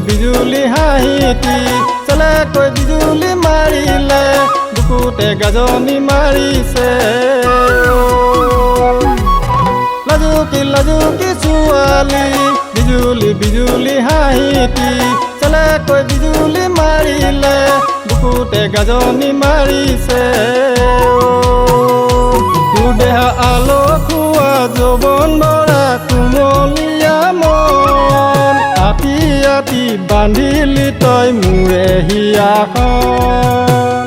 বিজুলি হাঁহিটি চেলেকৈ বিজুলি মাৰিলে বুকুতে গাজনি মাৰিছে লাজুকি ছোৱালী বিজুলি হাঁহিটি চেলেকৈ বিজুলি মাৰিলে বুকুতে গাজনি মাৰিছে দেহা আলসুৱা যৌৱন বৰা কুমলীয়া মন আতি আতি বান্ধিলি তই মোৰে হিয়াখন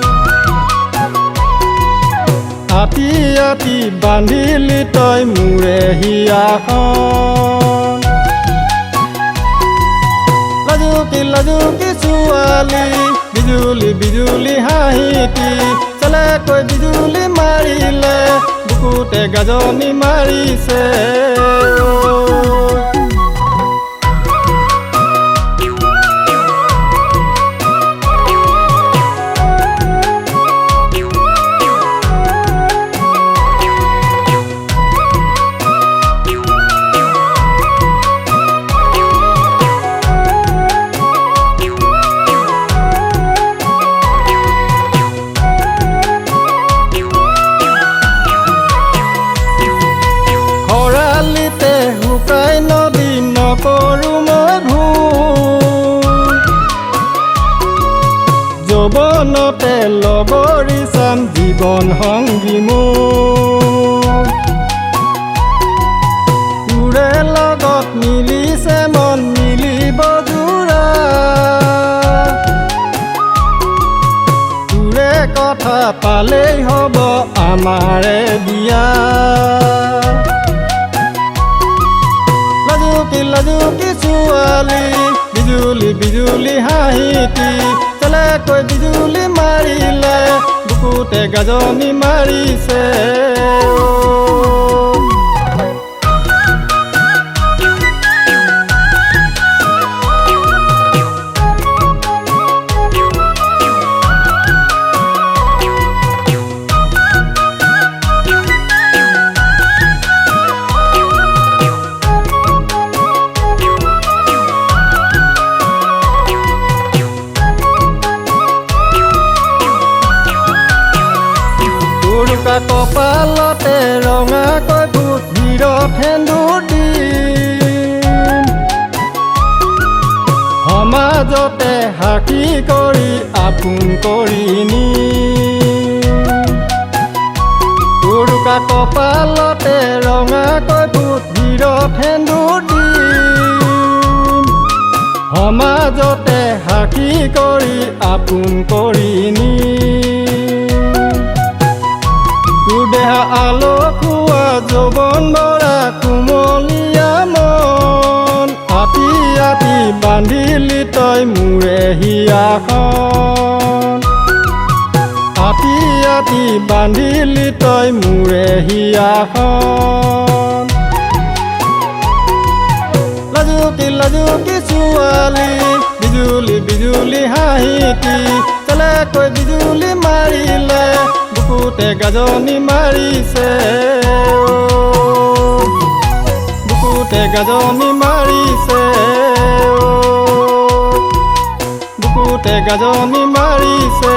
আতি আতি বান্ধিলি তই মোৰে হিয়াখন লাজুকি ছোৱালী বিজুলি হাঁহিটি চেলেকৈ বিজুলি মাৰিলে বুকুতে গাজনি মাৰিছে শুকাই নদী নকৰোঁ মই ভুল যৌৱনতে লগৰী চাম জীৱন সংগী মোৰ তোৰে লগত মিলিছে মন মিলিব যোৰা তোৰে কথা পালেই হ'ব আমাৰে বিয়া লাজুকি ছোৱালী বিজুলি হাঁহিটি চেলেকৈ বিজুলি মাৰিলে বুকুতে গাজনি মাৰিছে কপালতে ৰঙাকৈ ভূত ভিৰত সেন্দুৰ দিম সমাজতে সাক্ষী কৰি আপোন কৰি নিম কপালতে ৰঙাকৈ ভূত ভিৰত সেন্দুৰ দিম সমাজতে সাক্ষী কৰি আপোন কৰি নিম দেহা আলসুৱা যৌৱন বৰা কুমলীয়া মন আতি আতি বান্ধিলি তই মোৰে হিয়াখন আতি আতি বান্ধিলি তই মোৰে হিয়াখন লাজুকি ছোৱালী বিজুলি হাঁহিটি চেলেকৈ বিজুলি মাৰিলে বুকুতে গাজনি মাৰিছে বুকুতে গাজনি মাৰিছে বুকুতে গাজনি মাৰিছে